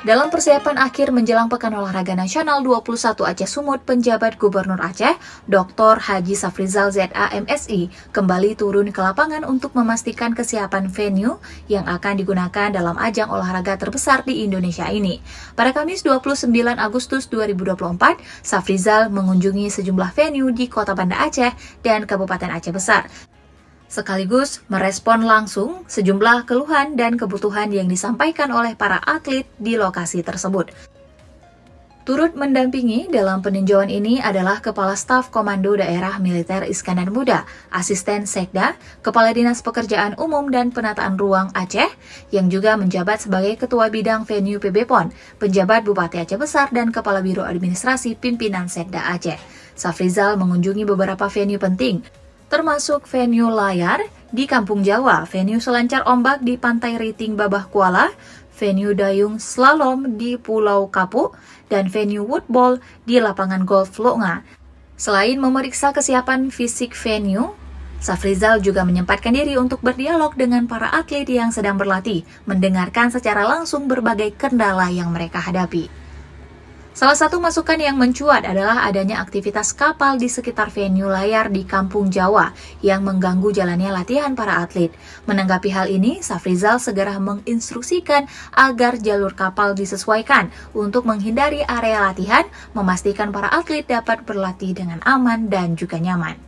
Dalam persiapan akhir menjelang Pekan Olahraga Nasional 21 Aceh Sumut, penjabat Gubernur Aceh, Dr. Haji Safrizal ZA MSI, kembali turun ke lapangan untuk memastikan kesiapan venue yang akan digunakan dalam ajang olahraga terbesar di Indonesia ini. Pada Kamis 29 Agustus 2024, Safrizal mengunjungi sejumlah venue di Kota Banda Aceh dan Kabupaten Aceh Besar, sekaligus merespon langsung sejumlah keluhan dan kebutuhan yang disampaikan oleh para atlet di lokasi tersebut. Turut mendampingi dalam peninjauan ini adalah Kepala Staf Komando Daerah Militer Iskandar Muda, Asisten Sekda, Kepala Dinas Pekerjaan Umum dan Penataan Ruang Aceh, yang juga menjabat sebagai Ketua Bidang Venue PB PON, penjabat Bupati Aceh Besar, dan Kepala Biro Administrasi Pimpinan Sekda Aceh. Safrizal mengunjungi beberapa venue penting, termasuk venue layar di Kampung Jawa, venue selancar ombak di Pantai Riting Babah Kuala, venue dayung slalom di Pulau Kapuk, dan venue woodball di lapangan golf Longa. Selain memeriksa kesiapan fisik venue, Safrizal juga menyempatkan diri untuk berdialog dengan para atlet yang sedang berlatih, mendengarkan secara langsung berbagai kendala yang mereka hadapi. Salah satu masukan yang mencuat adalah adanya aktivitas kapal di sekitar venue layar di Kampung Jawa yang mengganggu jalannya latihan para atlet. Menanggapi hal ini, Safrizal segera menginstruksikan agar jalur kapal disesuaikan untuk menghindari area latihan, memastikan para atlet dapat berlatih dengan aman dan juga nyaman.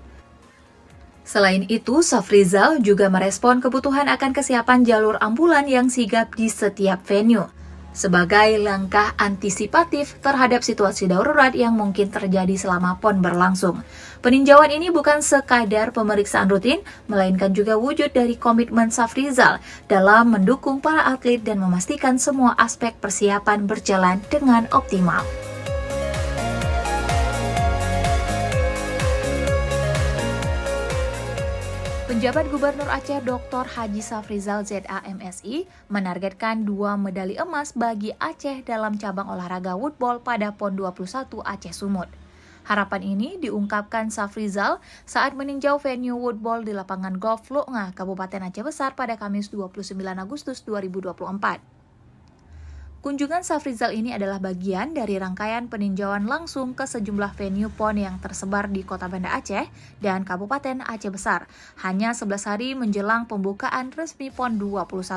Selain itu, Safrizal juga merespon kebutuhan akan kesiapan jalur ambulan yang sigap di setiap venue, sebagai langkah antisipatif terhadap situasi darurat yang mungkin terjadi selama PON berlangsung. Peninjauan ini bukan sekadar pemeriksaan rutin, melainkan juga wujud dari komitmen Safrizal dalam mendukung para atlet dan memastikan semua aspek persiapan berjalan dengan optimal. Penjabat Gubernur Aceh Dr. Haji Safrizal ZA MSI menargetkan 2 medali emas bagi Aceh dalam cabang olahraga woodball pada PON 21 Aceh Sumut. Harapan ini diungkapkan Safrizal saat meninjau venue woodball di lapangan golf Longa, Kabupaten Aceh Besar pada Kamis 29 Agustus 2024. Kunjungan Safrizal ini adalah bagian dari rangkaian peninjauan langsung ke sejumlah venue PON yang tersebar di Kota Banda Aceh dan Kabupaten Aceh Besar, hanya 11 hari menjelang pembukaan resmi PON 21.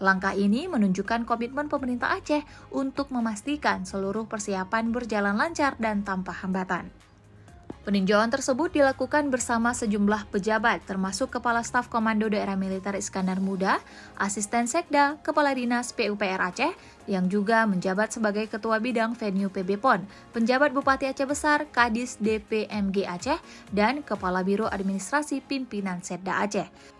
Langkah ini menunjukkan komitmen pemerintah Aceh untuk memastikan seluruh persiapan berjalan lancar dan tanpa hambatan. Peninjauan tersebut dilakukan bersama sejumlah pejabat, termasuk Kepala Staf Komando Daerah Militer Iskandar Muda, Asisten Sekda, Kepala Dinas PUPR Aceh, yang juga menjabat sebagai Ketua Bidang Venue PB PON, penjabat Bupati Aceh Besar, Kadis DPMG Aceh, dan Kepala Biro Administrasi Pimpinan Sekda Aceh.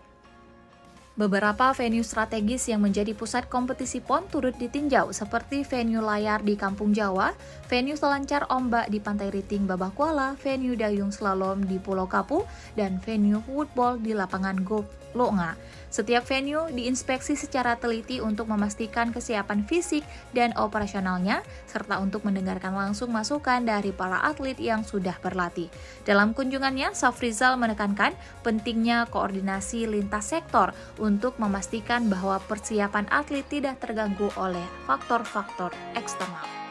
Beberapa venue strategis yang menjadi pusat kompetisi PON turut ditinjau, seperti venue layar di Kampung Jawa, venue selancar ombak di Pantai Riting Babah Kuala, venue dayung slalom di Pulau Kapuk, dan venue woodball di lapangan golf Longa. Setiap venue diinspeksi secara teliti untuk memastikan kesiapan fisik dan operasionalnya, serta untuk mendengarkan langsung masukan dari para atlet yang sudah berlatih. Dalam kunjungannya, Safrizal menekankan pentingnya koordinasi lintas sektor untuk memastikan bahwa persiapan atlet tidak terganggu oleh faktor-faktor eksternal.